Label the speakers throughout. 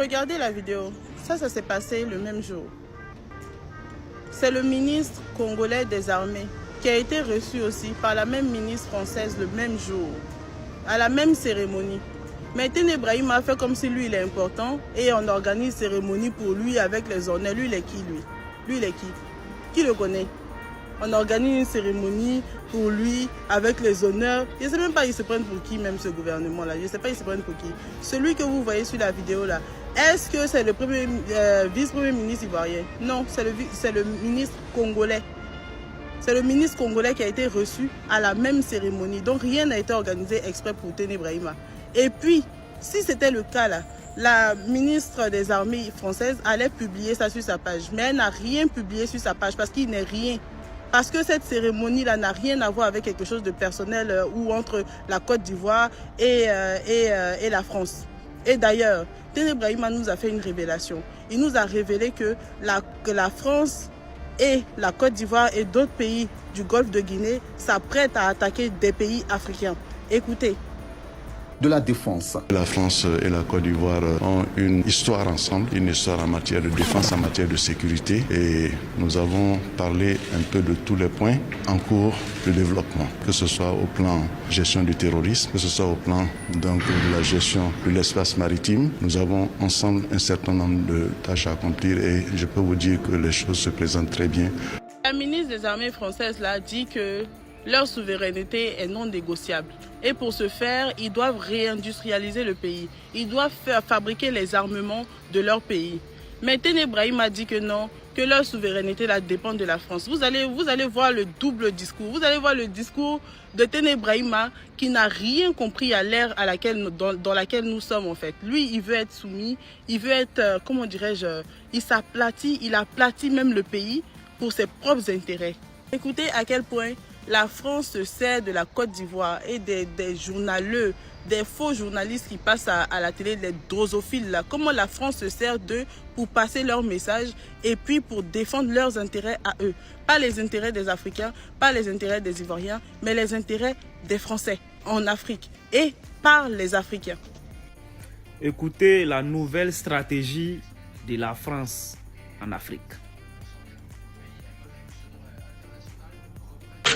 Speaker 1: regardez la vidéo. Ça s'est passé le même jour. C'est le ministre congolais des armées qui a été reçu aussi par la même ministre française le même jour, à la même cérémonie. Mais Téné Brahima a fait comme si lui il est important et on organise cérémonie pour lui avec les honneurs. Lui il est qui lui? Lui il est qui? Qui le connaît? On organise une cérémonie pour lui avec les honneurs. Je ne sais même pas ils se prennent pour qui même ce gouvernement là. Je ne sais pas ils se prennent pour qui. Celui que vous voyez sur la vidéo là, est-ce que c'est le vice-premier ministre ivoirien? Non, c'est le ministre congolais. C'est le ministre congolais qui a été reçu à la même cérémonie. Donc rien n'a été organisé exprès pour Téné Brahima. Et puis, si c'était le cas là, la ministre des armées française allait publier ça sur sa page. Mais elle n'a rien publié sur sa page parce qu'il n'est rien. Parce que cette cérémonie-là n'a rien à voir avec quelque chose de personnel ou entre la Côte d'Ivoire et la France. Et d'ailleurs, Téné Brahima nous a fait une révélation. Il nous a révélé que la France et la Côte d'Ivoire et d'autres pays du Golfe de Guinée s'apprêtent à attaquer des pays africains. Écoutez.
Speaker 2: De la défense.
Speaker 3: La France et la Côte d'Ivoire ont une histoire ensemble, une histoire en matière de défense, en matière de sécurité. Et nous avons parlé un peu de tous les points en cours de développement, que ce soit au plan gestion du terrorisme, que ce soit au plan donc, de la gestion de l'espace maritime. Nous avons ensemble un certain nombre de tâches à accomplir et je peux vous dire que les choses se présentent très bien.
Speaker 1: La ministre des Armées françaises là, dit que leur souveraineté est non négociable. Et pour ce faire, ils doivent réindustrialiser le pays. Ils doivent fabriquer les armements de leur pays. Mais Téné Brahima a dit que non, que leur souveraineté là, dépend de la France. Vous allez voir le double discours. Vous allez voir le discours de Téné Brahima qui n'a rien compris à l'ère dans laquelle nous sommes en fait. Lui, il veut être soumis, il veut être, comment dirais-je, il s'aplatit, il aplatit même le pays pour ses propres intérêts. Écoutez à quel point la France se sert de la Côte d'Ivoire et des journaleux, des faux journalistes qui passent à la télé, les drosophiles là. Comment la France se sert d'eux pour passer leur message et puis pour défendre leurs intérêts à eux. Pas les intérêts des Africains, pas les intérêts des Ivoiriens, mais les intérêts des Français en Afrique et par les Africains.
Speaker 4: Écoutez la nouvelle stratégie de la France en Afrique.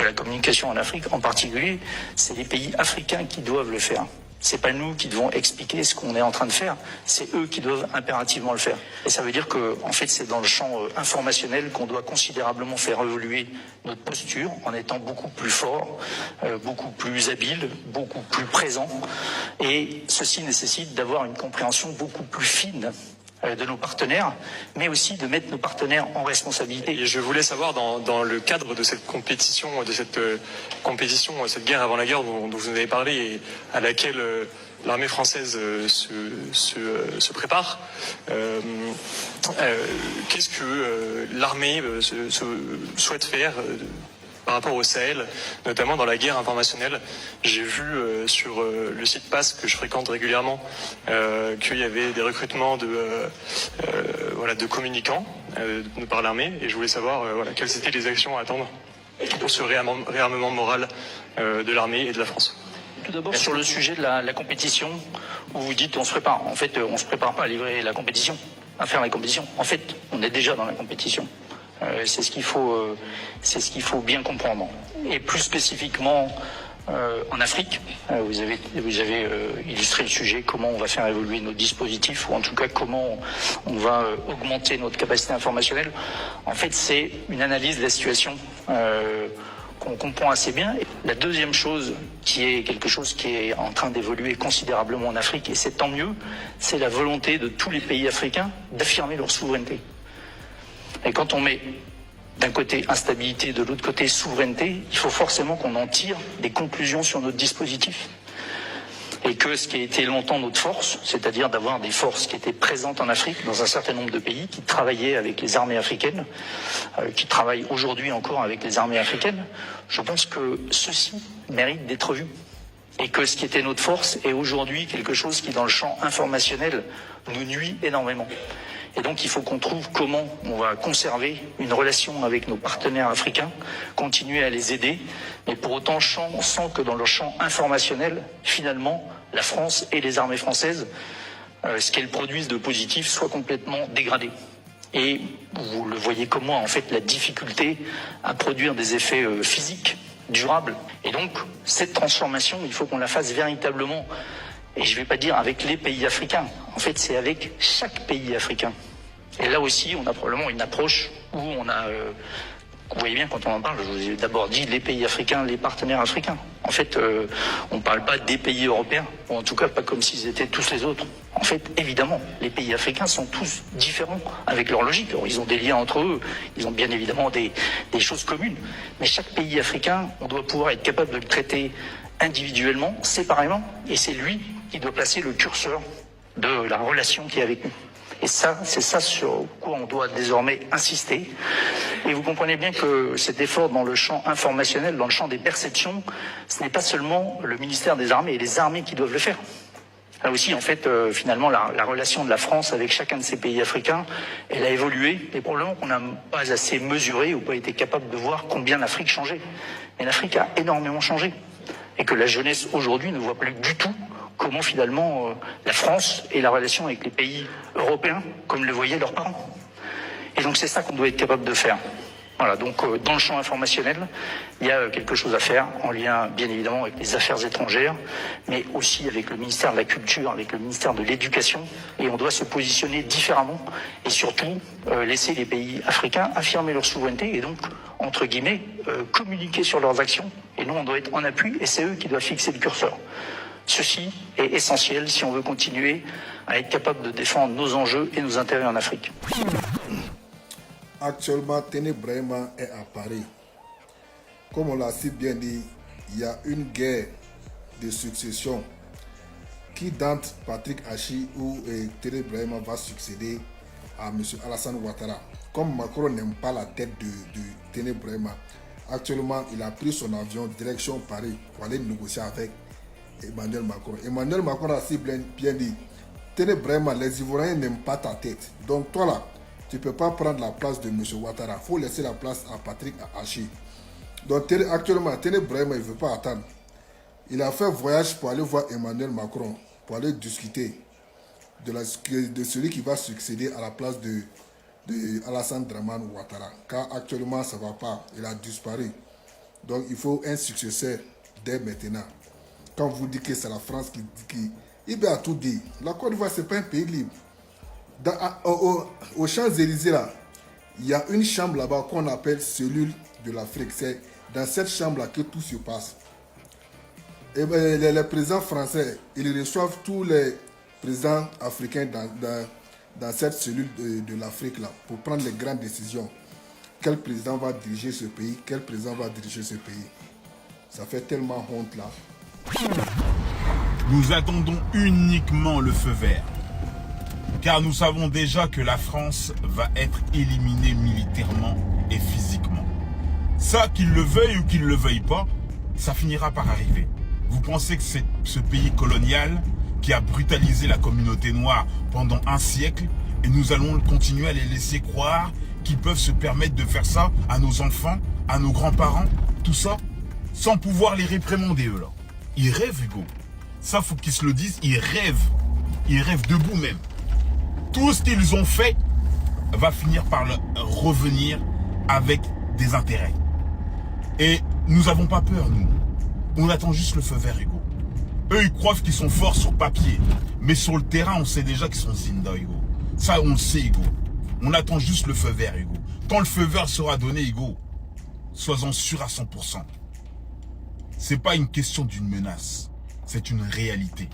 Speaker 5: La communication en Afrique, en particulier, c'est les pays africains qui doivent le faire. C'est pas nous qui devons expliquer ce qu'on est en train de faire, c'est eux qui doivent impérativement le faire. Et ça veut dire que, en fait, c'est dans le champ informationnel qu'on doit considérablement faire évoluer notre posture en étant beaucoup plus fort, beaucoup plus habile, beaucoup plus présent. Et ceci nécessite d'avoir une compréhension beaucoup plus fine de nos partenaires, mais aussi de mettre nos partenaires en responsabilité.
Speaker 6: Et je voulais savoir, dans le cadre de cette compétition, cette guerre avant la guerre dont vous avez parlé et à laquelle l'armée française se prépare, qu'est-ce que l'armée souhaite faire par rapport au Sahel, notamment dans la guerre informationnelle? J'ai vu sur le site PASS que je fréquente régulièrement qu'il y avait des recrutements de communicants par l'armée, et je voulais savoir quelles étaient les actions à attendre pour ce réarmement moral de l'armée et de la France.
Speaker 5: Tout d'abord, sur le sujet de la compétition, où vous dites on se prépare. En fait, on ne se prépare pas à livrer la compétition, à faire la compétition. En fait, on est déjà dans la compétition. C'est ce qu'il faut bien comprendre. Et plus spécifiquement en Afrique, vous avez illustré le sujet, comment on va faire évoluer nos dispositifs, ou en tout cas comment on va augmenter notre capacité informationnelle. En fait, c'est une analyse de la situation qu'on comprend assez bien. La deuxième chose, qui est quelque chose qui est en train d'évoluer considérablement en Afrique, et c'est tant mieux, c'est la volonté de tous les pays africains d'affirmer leur souveraineté. Et quand on met d'un côté instabilité, de l'autre côté souveraineté, il faut forcément qu'on en tire des conclusions sur notre dispositif. Et que ce qui a été longtemps notre force, c'est-à-dire d'avoir des forces qui étaient présentes en Afrique, dans un certain nombre de pays, qui travaillaient avec les armées africaines, qui travaillent aujourd'hui encore avec les armées africaines, je pense que ceci mérite d'être vu. Et que ce qui était notre force est aujourd'hui quelque chose qui, dans le champ informationnel, nous nuit énormément. Et donc il faut qu'on trouve comment on va conserver une relation avec nos partenaires africains, continuer à les aider, mais pour autant sans que dans leur champ informationnel, finalement, la France et les armées françaises ce qu'elles produisent de positif soit complètement dégradé. Et vous le voyez comme moi, en fait, la difficulté à produire des effets physiques durables. Et donc, cette transformation, il faut qu'on la fasse véritablement. Et je ne vais pas dire avec les pays africains. En fait, c'est avec chaque pays africain. Et là aussi, on a probablement une approche où on a... vous voyez bien, quand on en parle, je vous ai d'abord dit les pays africains, les partenaires africains. En fait, on ne parle pas des pays européens, ou en tout cas pas comme s'ils étaient tous les autres. En fait, évidemment, les pays africains sont tous différents avec leur logique. Alors, ils ont des liens entre eux, ils ont bien évidemment des choses communes. Mais chaque pays africain, on doit pouvoir être capable de le traiter individuellement, séparément, et c'est lui qui doit placer le curseur de la relation qui est avec nous. Et ça, c'est ça sur quoi on doit désormais insister. Et vous comprenez bien que cet effort dans le champ informationnel, dans le champ des perceptions, ce n'est pas seulement le ministère des Armées et les armées qui doivent le faire. Là aussi, en fait, finalement, la relation de la France avec chacun de ces pays africains, elle a évolué. Et probablement qu'on n'a pas assez mesuré ou pas été capable de voir combien l'Afrique changeait. Mais l'Afrique a énormément changé. Et que la jeunesse aujourd'hui ne voit plus du tout comment finalement la France et la relation avec les pays européens, comme le voyaient leurs parents. Et donc c'est ça qu'on doit être capable de faire. Voilà, donc dans le champ informationnel, il y a quelque chose à faire, en lien bien évidemment avec les affaires étrangères, mais aussi avec le ministère de la Culture, avec le ministère de l'Éducation, et on doit se positionner différemment, et surtout laisser les pays africains affirmer leur souveraineté, et donc, entre guillemets, communiquer sur leurs actions, et nous on doit être en appui, et c'est eux qui doivent fixer le curseur. Ceci est essentiel si on veut continuer à être capable de défendre nos enjeux et nos intérêts en Afrique.
Speaker 7: Actuellement, Téné Brahima est à Paris. Comme on l'a si bien dit, il y a une guerre de succession qui dante Patrick Achi où Téné Brahima va succéder à M. Alassane Ouattara. Comme Macron n'aime pas la tête de Téné Brahima, actuellement il a pris son avion direction Paris pour aller négocier avec Emmanuel Macron. Emmanuel Macron a si bien dit, Téné Brahima, les Ivoiriens n'aiment pas ta tête. Donc toi là, tu ne peux pas prendre la place de M. Ouattara. Il faut laisser la place à Patrick Achi. Donc actuellement, Téné Brahima, il ne veut pas attendre. Il a fait voyage pour aller voir Emmanuel Macron, pour aller discuter de celui qui va succéder à la place de Alassane Dramane Ouattara. Car actuellement, ça ne va pas. Il a disparu. Donc il faut un successeur dès maintenant. Quand vous dites que c'est la France qui il a tout dit. La Côte d'Ivoire, ce n'est pas un pays libre. Aux Champs-Élysées, là, il y a une chambre là-bas qu'on appelle cellule de l'Afrique. C'est dans cette chambre-là que tout se passe. Et les présidents français, ils reçoivent tous les présidents africains dans cette cellule de l'Afrique là pour prendre les grandes décisions. Quel président va diriger ce pays? Quel président va diriger ce pays? Ça fait tellement honte là.
Speaker 8: Nous attendons uniquement le feu vert. Car nous savons déjà que la France va être éliminée militairement et physiquement. Ça, qu'il le veuille ou qu'il ne le veuille pas, ça finira par arriver. Vous pensez que c'est ce pays colonial qui a brutalisé la communauté noire pendant un siècle et nous allons continuer à les laisser croire qu'ils peuvent se permettre de faire ça à nos enfants, à nos grands-parents, tout ça, sans pouvoir les réprimander eux là. Ils rêvent, Hugo. Ça, faut qu'ils se le disent, ils rêvent. Ils rêvent debout même. Tout ce qu'ils ont fait va finir par revenir avec des intérêts. Et nous n'avons pas peur, nous. On attend juste le feu vert, Hugo. Eux, ils croient qu'ils sont forts sur papier. Mais sur le terrain, on sait déjà qu'ils sont zinda, Hugo. Ça, on le sait, Hugo. On attend juste le feu vert, Hugo. Quand le feu vert sera donné, Hugo, sois-en sûr à 100%. C'est pas une question d'une menace. C'est une réalité.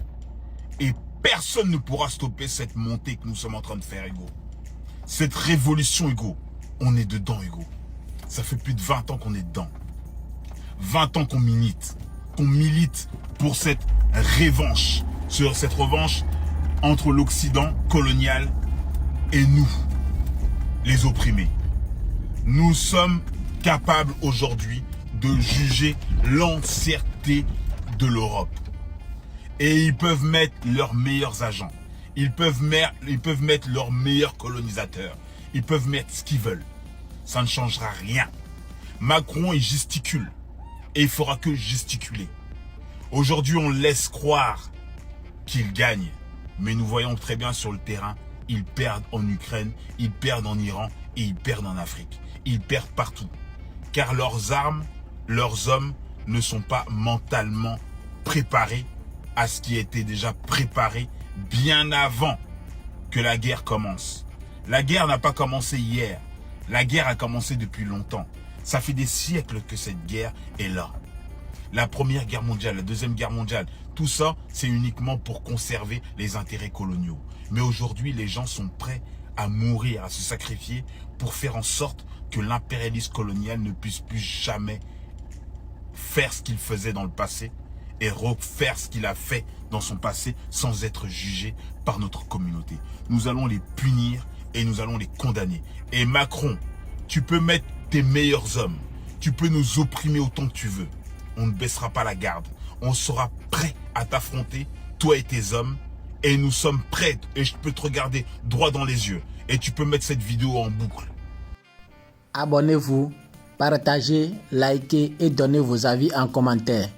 Speaker 8: Et personne ne pourra stopper cette montée que nous sommes en train de faire, Hugo. Cette révolution, Hugo, on est dedans, Hugo. Ça fait plus de 20 ans qu'on est dedans. 20 ans qu'on milite. Qu'on milite pour cette revanche. Sur cette revanche entre l'Occident colonial et nous, les opprimés. Nous sommes capables aujourd'hui de juger l'entièreté de l'Europe. Et ils peuvent mettre leurs meilleurs agents. Ils peuvent mettre leurs meilleurs colonisateurs. Ils peuvent mettre ce qu'ils veulent. Ça ne changera rien. Macron, il gesticule. Et il fera que gesticuler. Aujourd'hui, on laisse croire qu'il gagne. Mais nous voyons très bien sur le terrain, ils perdent en Ukraine, ils perdent en Iran et ils perdent en Afrique. Ils perdent partout. Car leurs armes, leurs hommes ne sont pas mentalement préparés à ce qui était déjà préparé bien avant que la guerre commence. La guerre n'a pas commencé hier. La guerre a commencé depuis longtemps. Ça fait des siècles que cette guerre est là. La Première Guerre mondiale, la Deuxième Guerre mondiale, tout ça, c'est uniquement pour conserver les intérêts coloniaux. Mais aujourd'hui, les gens sont prêts à mourir, à se sacrifier pour faire en sorte que l'impérialisme colonial ne puisse plus jamais faire ce qu'il faisait dans le passé et refaire ce qu'il a fait dans son passé sans être jugé par notre communauté. Nous allons les punir et nous allons les condamner. Et Macron, tu peux mettre tes meilleurs hommes, tu peux nous opprimer autant que tu veux. On ne baissera pas la garde. On sera prêt à t'affronter, toi et tes hommes. Et nous sommes prêts. Et je peux te regarder droit dans les yeux. Et tu peux mettre cette vidéo en boucle.
Speaker 9: Abonnez-vous, partagez, likez et donnez vos avis en commentaire.